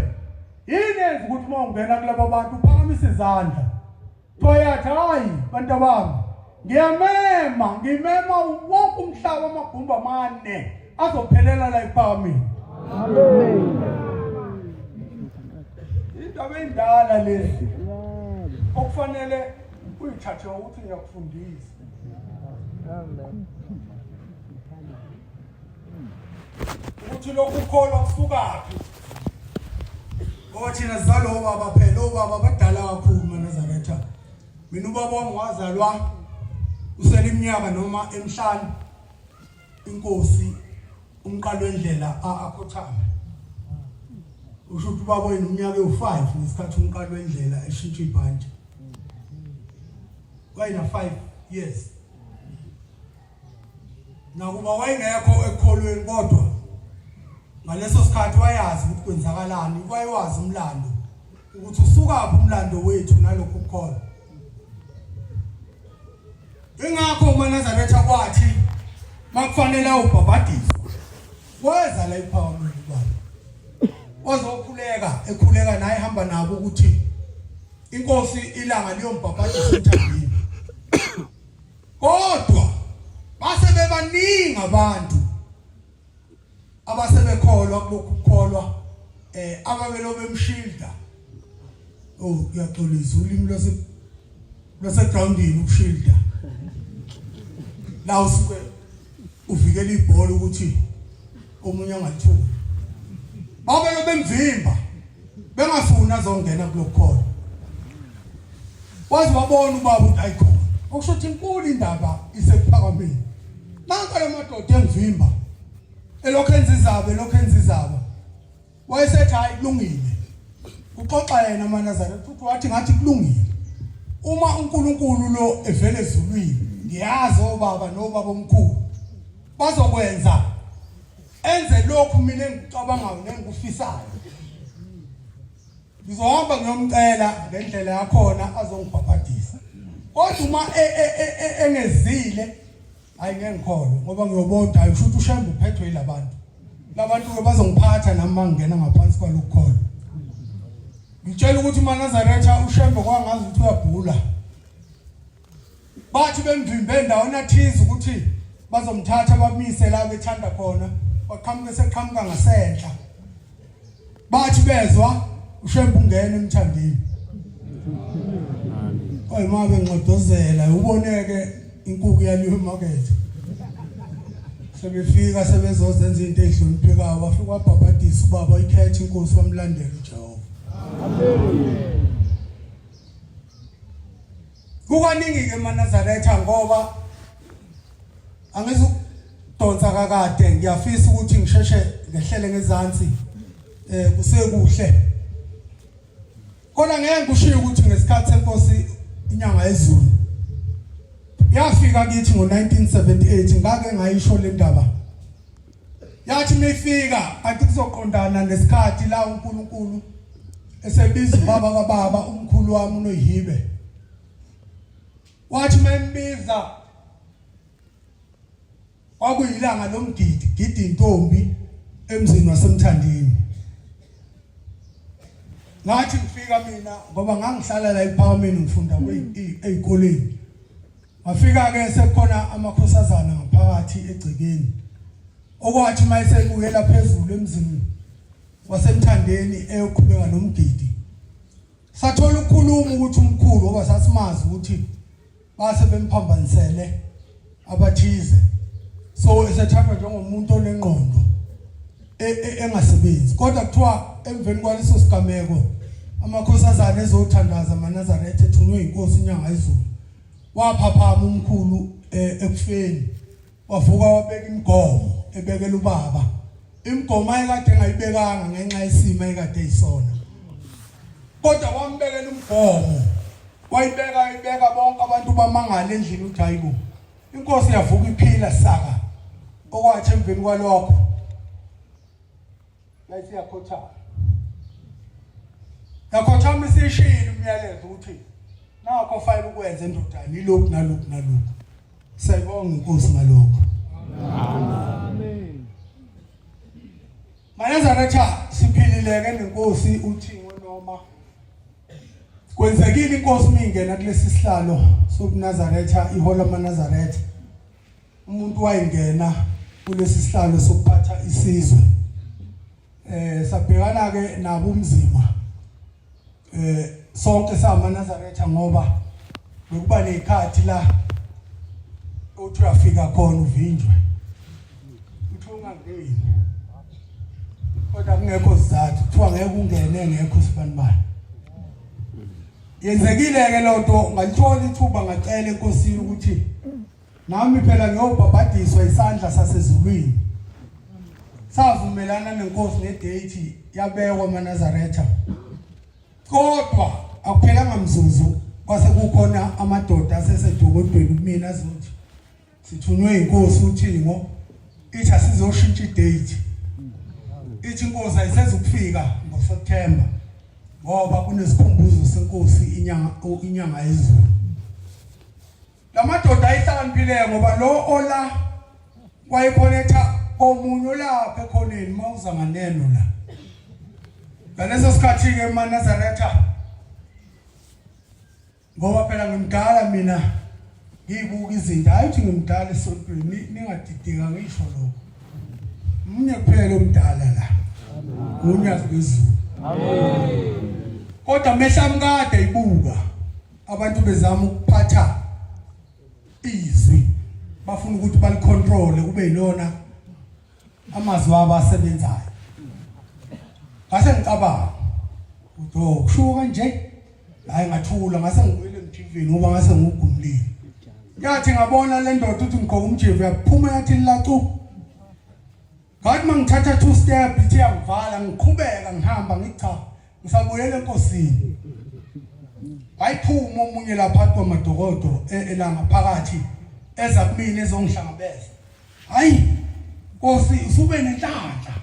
yini enza ukuthi mawungena kulabo bantu uphakamise izandla. Thoyathi hayi bantu bami ngimema wonke umhlaba amagumbi amane azophelela la ePhakameni. Amen. Indaba endala lezi okufanele uyithathe ukuthi ngiyakufundisa. Amen. Ukuthi lokhu ukholwa kusukaphi? Ngoba thina sizalo baba phela obaba badala kakhulu maNazaretha. Mina ubaba wami wazalwa usele iminyaka noma emihlanu. Inkosi umqalo wendlela akhothama. Usho ukuthi ubaba wena iminyaka ewu5 ngesikhathi umqalo wendlela eshintsha ibhanje. Wayena 5 years. Nakuba wayengekho ekholweni kodwa ngaleso sikhathi wayazi ukuthi kwenzakalani, wayewazi umlando ukuthi usukaphi umlando wethu nalokho ukukholwa. Ingakho uMaNazaretha kwathi makufanele ubhabhadiswe weza la ePhakameni baba. Wazokhuleka ekhuleka naye hamba nabo ukuthi inkosi ilanga liyombhabhadisa emthandeni. Kodwa base bebaningi abantu abasebekholwa kulokukholwa ababelo bemshilda. Kuyaxolisa ulimi lase groundini ukushilda. La usuke uvikela ibhola ukuthi omunye angalitholi. Babelo bemvimba bengafuna azongena kulokho wazi wabona ubaba ukuthi ayikhona okusho ukuthi inkulu indaba isephakameni nanka lamadoda engivimba elokho enza izaba wayesethi hayi kulungile uxoxa yena amaNazaretha uthi wathi ngathi kulungile uma uNkulunkulu lo evele ezulwini ngiyazi obaba nobaba omkhulu bazokwenza enze lokhu mina engicabangayo nengikufisayo ngizohamba ngiyomcela ngendlela yakhona azongibhabhadisa kodwa uma engezile ayingengikholwa ngoba ngiyobona hayi futhi ushembe uphethwe yilabantu ke bazongiphatha nami mangena ngaphansi kwalokukholwa ngitshela ukuthi uManazaretha ushembe kwangazi ukuthi uyabhula bathi bemvimbe endaweni athize ukuthi bazomthatha bamise la bethanda khona baqhamuke seqhamuka ngasenhla bathi bezwa ushembe ungena emthandeni mabe nqodozela uboneke inkukhu yaliwe emarket sebefika sebezozenza into ezihloniphekayo bafika wabhabhadisa ubaba ikhethe inkosi wamlandela uJehova amen kukaningi ke eManazaretha ngoba angizudonsa kakade ngiyafisa ukuthi ngisheshe ngehlele ngezansi kusekuhle kona ngeke ngishiye ukuthi ngesikhathi senkosi inyanga yezulu yafika kithi ngo1978 ngake ngayisho le ndaba yathi mifika athi kuzoqondana nesikhathi la uNkulunkulu esebiza ubaba kaBaba umkhulu wami uNoyihibe wathi membiza kwakuyilanga lomgidi intombi emzini wasemthandeni ngathi ngifika mina ngoba ngangihlala la ePhakameni ngifunda ezikoleni wafika ke sekukhona amakhosazana ngaphakathi egcekeni okwathi mayisebuyela phezulu emzini wasemthandeni eyoqhubeka nomgidi sathola ukukhuluma ukuthi umkhulu ngoba sasimazi ukuthi base bemphambanisele abathize so esethathwa njengomuntu onengqondo engasebenzi kodwa kuthiwa emveni kwaleso sigameko amakhosazana ezothandaza amaNazaretha ethunywe inkosi inyanga yezulu waphaphama umkhulu ekufeni wavuka wabeka imigomo ebekela ubaba imigomo ayekade engayibekanga ngenxa yesimo ayekade eyisona kodwa wambekela umgomo wayibeka bonke abantu bamangala endlini uthi hayibo inkosi yavuka iphila saka okwathi emveni kwalokho layithi yakhothama isishilo umyalezo uthi nakho fanele ukwenza endodana ilokhu nalokhu sayibonga inkosi ngalokho amen Manazaretha siphilileke nenkosi uThixo noma kwenzekile inkosi mingena kulesi sihlalo sokuNazaretha ihola maNazaretha umuntu wayengena kulesi sihlalo sokuphatha isizwe sabhekana ke nabo umzima sonke samaNazaretha ngoba bekuba nekhathi la uthi uyafika khona uvinjwe uthi ungangeni kodwa kungekho sizathu kuthiwa ngeke ungene ngekho sibanibani yenzekile ke lonto ngalithola ithuba ngacela enkosini ukuthi nami phela ngiyobhabhadiswa isandla sasezulwini savumelana nenkosi nedate yabekwa maNazaretha kodwa akuphelanga mzuzu kwase kukhona amadoda asesedokodweni kumina azothi sithunywe inkosi uThixo ithi asizoshintsha idate ithi inkosi ayisezukufika ngoSeptember ngoba kunesikhumbuzo senkosi inyanga yezulu lamadoda ayihlakaniphile ngoba lo ola wayikhonetha komunye lapha ekhoneni mawuza nganeno la ngaleso sikhathi ke maNazaretha ngoba phela ngimdala mina ngibuka izinto hayi ukuthi ngimdala esontweni ningadidika ngisho lokho umunye kuphela omdala la unyazi bezulu amen kodwa mehlamkade ibuka abantu bezama ukuphatha izwi bafuna ukuthi balicontrol kube yilona amazwi abo asebenzayo ngase ngicabanga uthi kushuka nje hayi ngathula ngase ngibuyele emjivini ngoba ngase ngugumlile yathi ngabona le ndoda uthi ngigqoka umjivi yaphuma yathi lacu ngathi mangithatha 2 step ithi yangivala ngiqhubeka ngihamba ngicha ngisabuyele enkosini bayiphuma omunye lapha kwamadokodo elanga phakathi eza kumina ezongihlangabeza hayi Nkosi usube nenhlanhla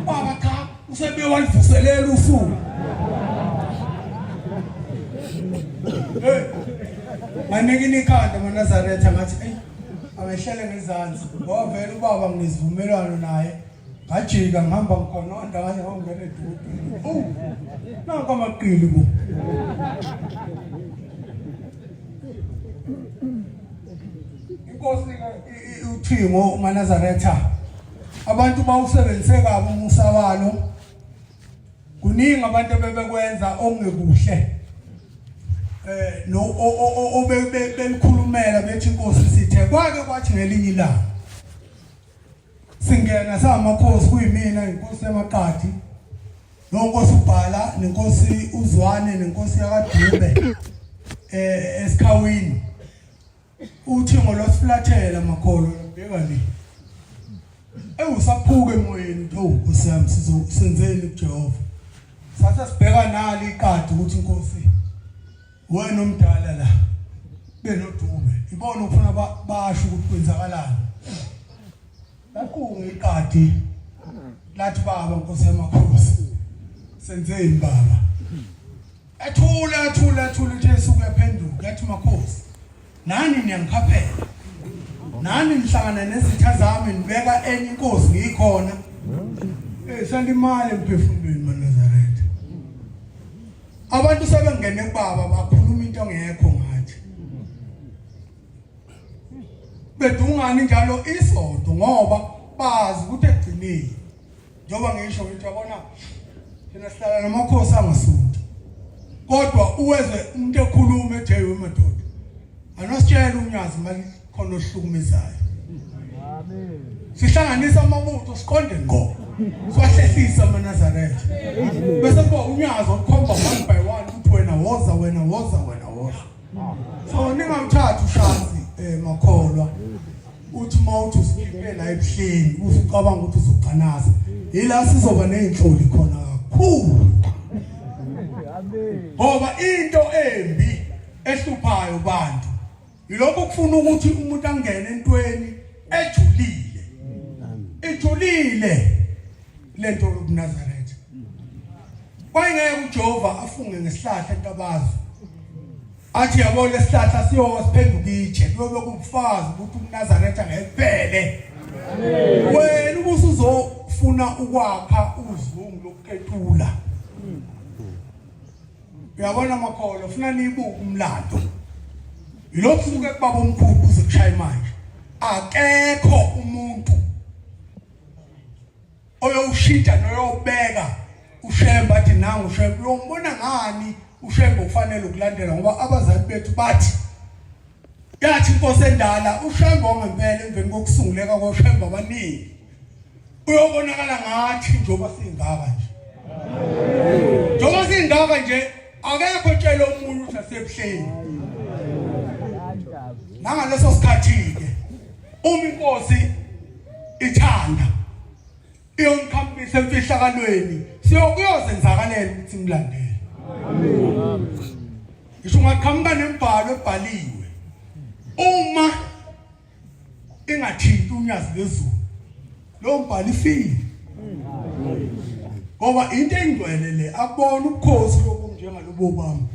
baba cha usebe walivuselela usuku manekini ikhanda maNazaretha ngathi amehlele ngezansi ngoba vele ubaba ngizivumelwano naye ngajika ngihamba ngikhononda kanye ngongena edodweni nanka amaqili ku Inkosi uThimo maNazaretha abantu bawusebenzise kabi umusa walo kuningi abantu bebekwenza ongekuhle no obelikhulumela bethi Inkosi sithe kwake kwathi ngelinye ilanga singena samakhosi kuyimina inkosi yaMaqadi noNkosi uBhala nenkosi uZwane nenkosi yakwaDube esikhawini uThimo losiflathela makholo bheka le usaphuke emoyeni Nkosi yami sizosenzeni kuJehova satha sibheka nali iqadi ukuthi Nkosi wena omdala la benoDube ibona ufuna basho ukuthi kwenzakalani lakunge iqadi lathi baba Nkosi yamakhosi senzeni baba ethula uthe suku yaphenduka yathi makhosi nani niyangikhaphela nani nihlangana nezitha zami nibeka enye inkosi ngikhona salimali emphefumulweni maNazaretha abantu sebengene kubaba bakhuluma into engekho ngathi bedungani njalo isonto ngoba bazi ukuthi egcinile njoba ngisho ukuthi yabona thina sihlala namakhosi angasonto kodwa uweze umuntu ekhuluma ethewe madoda anositshela umnyazi mali khona ohlukumezayo amen sihlanganisa amabutho siqonde ngqo siwahlehlisa maNazaretha bese kuba unyazi okhomba 1 by 1 ukuthi wena woza so ningamthatha ushazi makholwa uthi mawuthi usikhiphe la ebuhleni usucabanga ukuthi uzoqanaza yila sizoba nezinhloli khona kakhulu amen ngoba into embi ehluphayo bantu yilokho kufuna ukuthi umuntu angene entweni ejulile lento yokuNazaretha kwayengeke uJehova afunge ngesihlahla enkabazi athi yabo lesihlahla siyosiphenduka itshe kuyobe kubufazi ukuthi uNazaretha ngempela amen wena ubusuzofuna ukwakha uzungu lokuketula uyabona makholo ufuna nibuke umlando yilokhu suke kubaba omkhulu uzokushaya manje akekho umuntu oyowushintsha noyobeka uShemba athi nangu uShemba uyombona ngani uShemba ufanele ukulandela ngoba abazali bethu bathi yathi inkosi endala uShemba ongempela emveni kokusunguleka koShemba abaningi uyobonakala ngathi njoba singaka nje akekho tshela umuntu ukuthi asebuhleni nangaleso sikhathi ke uma inkosi ithanda iyonkhambisa emfihlakalweni siyokuyozenzakalela ukuthi imlandele amen ngisho ngaqhamuka nembhalo ebhaliwe uma ingathinti unyazi lezulu lo mbhalo ifile ngoba into engcwele le akubona ubukhosi lokunjengalobo bami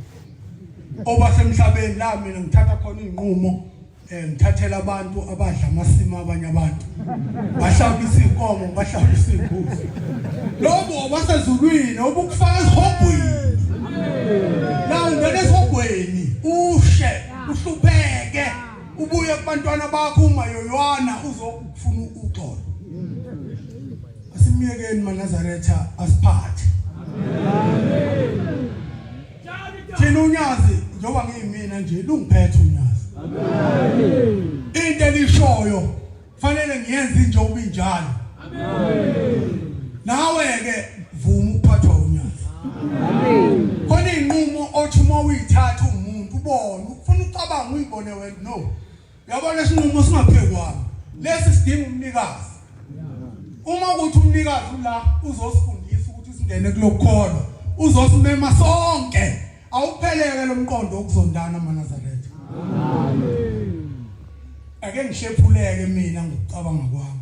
oba semhlabeni la mina ngithatha khona inqumo ngithathela abantu abadla amasimo abanye abantu bahlabisa inkomo bahlabisa imbuzi lobo basezulwini obukufaka esihogweni la ungena esihogweni ushe uhlupheke ubuye kubantwana bakho ungayoywana uzokufuna uxolo asimiyekeni maNazaretha asiphathe amen thina unyazi njoba ngiyimina nje lungiphethe unyazi amen into elishoyo fanele ngiyenze nje ubinjalo amen nawe ke vuma ukuphathwa unyazi ubone ufuna ucabanga uyibone wena no uyabona isinqumo singaphekwana lesi sidinga umnikazi uma ukuthi umnikazi la uzosifundisa ukuthi singene kulokholwa uzosimema sonke awupheleke lo mqondo okuzondana amaNazaretha amen ake ngishephuleke mina ngokucabanga kwami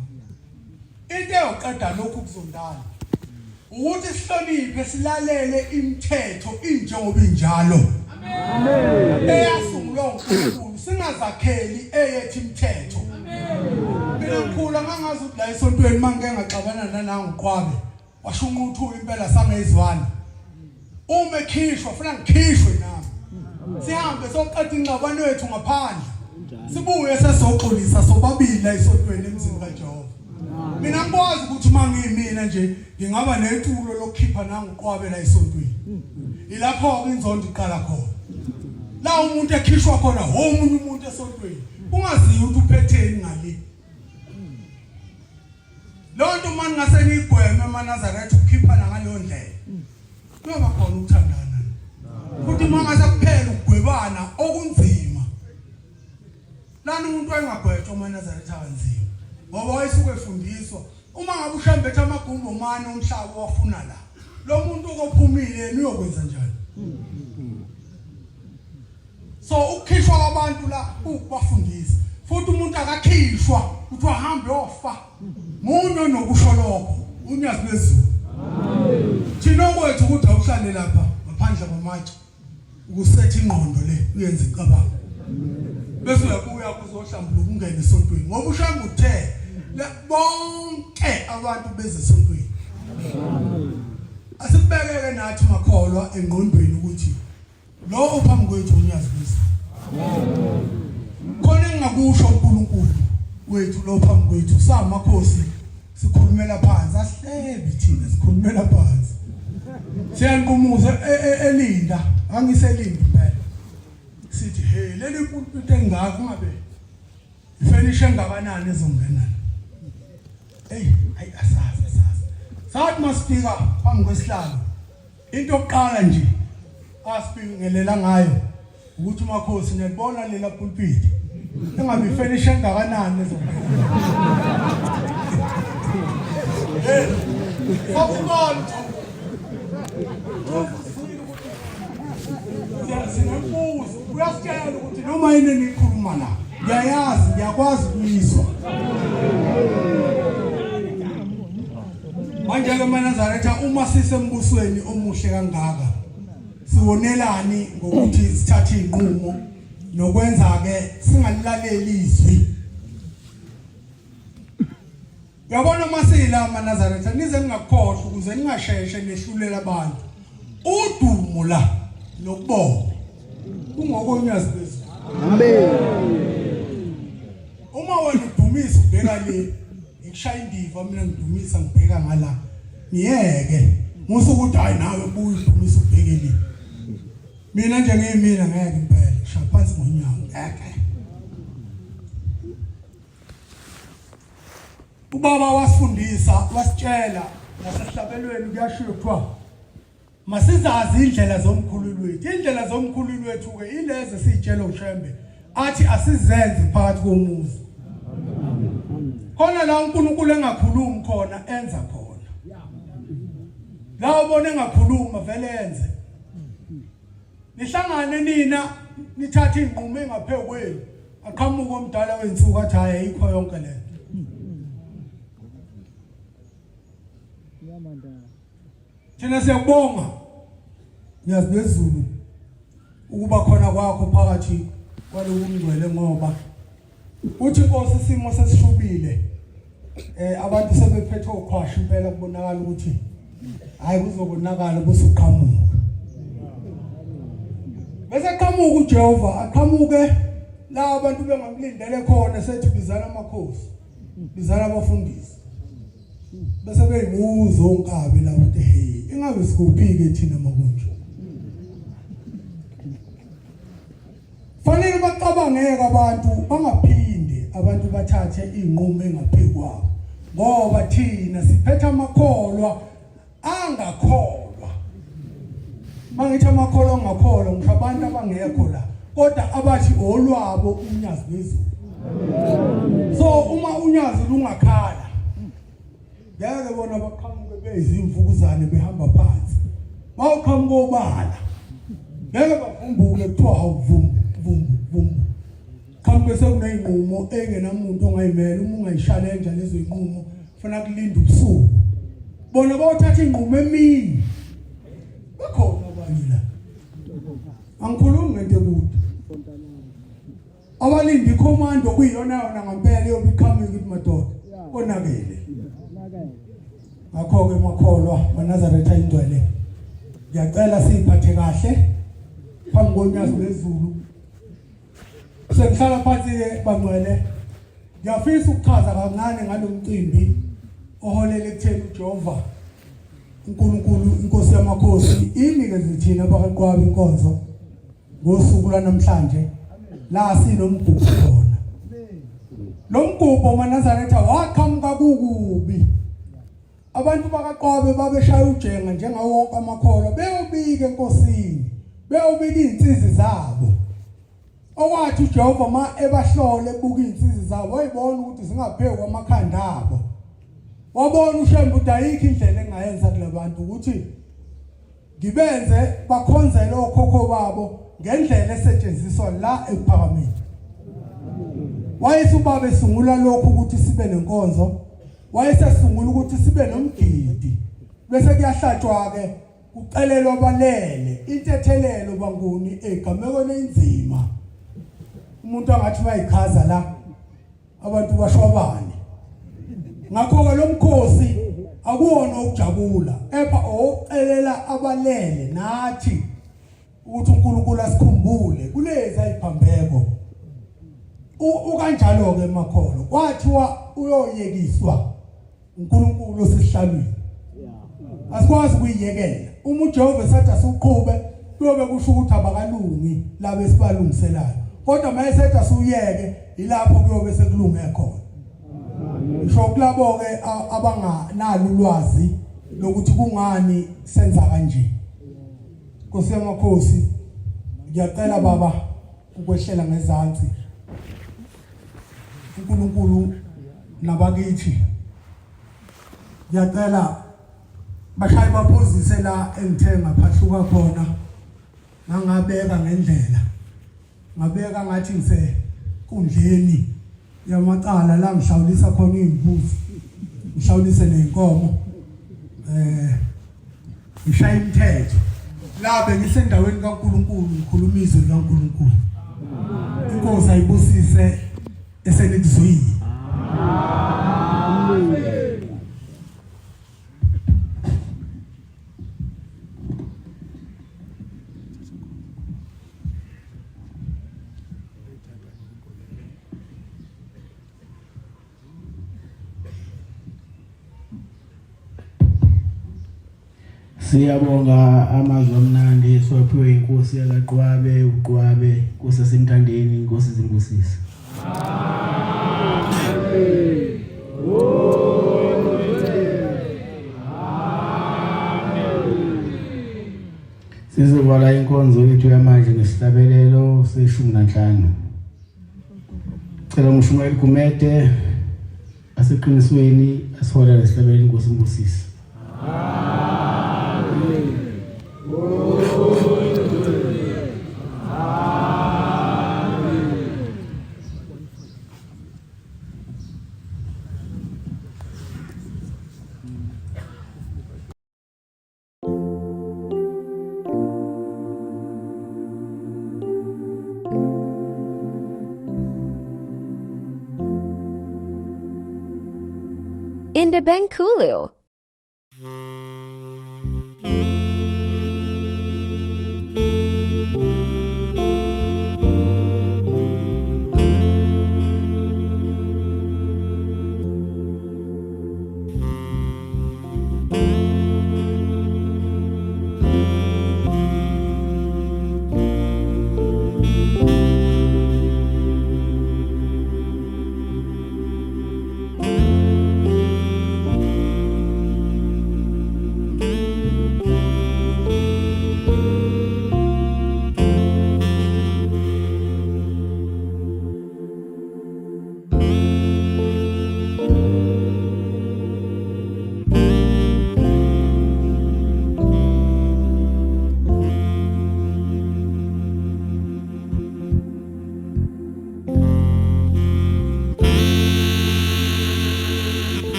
into eyoqeda lokhu kuzondana ukuthi sihloniphe silalele imithetho injengoba injalo amen eyasungulwa uNkulunkulu singazakheli eyethi imithetho amen mina ngikhula ngangazi ukuthi la esontweni mangeke ngaxabana nanangiqwabe washo umuntu impela sangezwani uma ekhishwa ufuna ngikhishwe nami sihambe soqeda ingxabano yethu ngaphandle sibuye sesoxolisa sobabili la esontweni emzini kaJehova mina ngikwazi ukuthi mangiyimina nje ngingaba netulo lokukhipha nangiqwabe la esontweni ilapho inzondo iqala khona la umuntu ekhishwa khona omunye umuntu esontweni ungaziyo ukuthi uphetheni ngale lonto manje ngase nigweme amaNazaretha ukukhiphana ngaleyo ndlela kuba khona ukuthandana futhi mangase kuphela ukugwebana okunzima lana umuntu ayengagwetshwa amaNazaretha kanzima ngoba wayisuke efundiswa uma ngabe ushambethe amagumbo mane umhlaba wafuna la lo muntu okophumile yena uyokwenza njani so ukukhishwa kwabantu la ukubafundisa futhi umuntu akakhishwa ukuthi ahambe ofa munye nokusho lokho unyazi bezulu amen thina okwethu ukuthi awuhlale lapha ngaphandle kwamatshe ukusetha ingqondo le uyenze icabango bese uyabuya kuzohlambula ukungena esontweni ngoba ushamba uthe bonke abantu bezesontweni asibekeke nathi makholwa engqondweni ukuthi lo ophambi kwethu unyazi bezulu khona engakusho uNkulunkulu wethu lo phambi kwethu samakhosi sikhulumela phansi asihlebi thina sikhulumela phansi siyanqumuza elinda angiselindi phela sithi hey leli pulpit engaka ngabe ifurniture engakanani ezongena hey ayi asazi sathi masifika phambi kwesihlalo into yokuqala nje asibingelela ngayo ukuthi makhosi niyabona lela pulpit engabe ifurniture engakanani ezongena hey akubona sinambuzo uyasitshela ukuthi noma yini nikhuluma la ngiyayazi ngiyakwazi ukuyizwa manje ke amaNazaretha uma sisembusweni omuhle kangaka siwonelani ngokuthi sithathe inqumo nokwenza ke singalilaleli izwi yabona masila amaNazaretha nize ningakhohlwa ukuze ningasheshe nehlulela abantu udumo la nokubonga kungokonyazi bezulu amen uma wena udumisa ubheka le ngikushaya indiva mina ngidumisa ngibheka ngala ngiyeke musukuthi hayi nawe buya udumisa ubheke le mina nje ngiyimina ngeke impela shaya phansi ngonyawo ngeke ubaba wasifundisa wasitshela nasehlabelweni kuyashiwo kuthiwa masizazi indlela zomkhululi wethu indlela zomkhululi wethu ke ilezi sitshela uShembe athi asizenze phakathi komuzi khona la uNkulunkulu engakhulumi khona enza khona la ubone engakhuluma vele enze nihlangane nina nithatha inqumo engaphezulu kwenu aqhamuka omdala wensuku athi hayi ayikho yonke le thina siyabonga ngiyazi bezulu ukuba khona kwakho phakathi kwaloku ngcwele ngoba uthi Nkosi isimo sesishubile abantu sebephethe ukhwasha impela kubonakala ukuthi hayi kuzobonakala busuqhamuka bese qhamuka uJehova aqhamuke la abantu bengamlindele khona sethi bizana amakhosi bizana abafundisi bese beyibuza onkabe la ukuthi hey ingabe sikuphike thina makunje fanele bacabangeke abantu bangaphinde abantu bathathe inqumo engaphekwayo ngoba thina siphethe amakholwa angakholwa mangithi amakholwa angakholwa ngisho abantu abangekho la kodwa abathi olwabo unyazi nezulu. So uma unyazi lungakhala ngeke bona baqhamuke bezimvukuzane behamba phansi. Bawuqhamuka obala ngeke bavumbuke kuthiwa awuvumbu vumbu. Qhamuke sekuneyinqumo engenamuntu ongayimela uma ungayishalenja lezo inqumo ufuna kulinda ubusuku. Bona bawuthatha inqumo emini. Bakhona abanye la. Angikhulumi ngento kude. Abalindi icommando kuyiyona yona ngempela yobiqhamuka ukuthi madoda onakele. Ngakho ke makholwa maNazaretha ingcwele. Ngiyacela siphathe kahle phambi konyazi lezulu. Sengihlala phansi ke bangcwele. Ngiyafisa ukuchaza kancane ngalomcimbi oholele ekutheni uJehova uNkulunkulu inkosi yamakhosi inikeze thina abaqwabi inkonzo ngosuku lwanamhlanje la sinomgubho khona. Lo mgubho maNazaretha waqhamuka kukubi. Abantu bakaqwabe babeshaya ujenga njengawo wonke amakholwa beyobika enkosini, beyobika izinsizi zabo. Owathi uJehova ma ebahlole ebuka izinsizi zabo wayibona ukuthi zingapheki kwamakhanda abo. Wabona uShembe ukuthi ayikho indlela engayenza kulabantu ukuthi ngibenze bakhonzele okhokho babo ngendlela esetshenziswa la ePhakameni. Wayesubaba esungula lokho ukuthi sibe nenkonzo, wayesesungula ukuthi sibe nomgidi. Bese kuyahlatshwa ke kucelelwa abalele intethelelo banguni egamekweni enzima. Umuntu angathi bayikhaza la abantu bashwabane. Ngakho ke lo mkhosi akuwona ukujabula epha ocelela abalele nathi ukuthi uNkulunkulu asikhumbule kulezi ayiphambeko. Ukanjalo ke emakholo kwathiwa uyoyekiswa uNkulunkulu osihlalweni. Asikwazi ukuyiyekela. Uma uJehova esathi asuqhube kuyobe kusho ukuthi abakalungi laba esibalungiselayo. Kodwa mayesethi asuyeke ilapho kuyobe sekulunge khona. Ngisho kulabo ke abanganalo ulwazi lokuthi kungani senza kanje. Nkosi yamakhosi ngiyacela baba ukwehlela ngezantsi. uNkulunkulu nabakithi ngiyacela bashayi baphozise la engithe ngaphahluka khona ngangabeka ngendlela. Ngabeka ngathi ngise kundleni yamacala la ngihlawulisa khona izimbuzi, ngihlawulise nenkomo, ngishaya imithetho la bengisendaweni kaNkulunkulu ngikhuluma izwi likaNkulunkulu. Inkosi ayibusise eselizwini. Amen. Siyabonga amazwi amnandi siwaphiwe inkosi yakaqwabe uqwabe kusesimthandeni inkosi izimbusisi. Amen. Sizovala inkonzo yethu yamanje ngesihlabelelo se-15. Cela uMshumayeli Gumede aseqinisweni asihola lesihlabelelo inkosi izimbusisi. Inda Benkulu.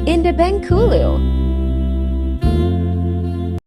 Indabenkulu.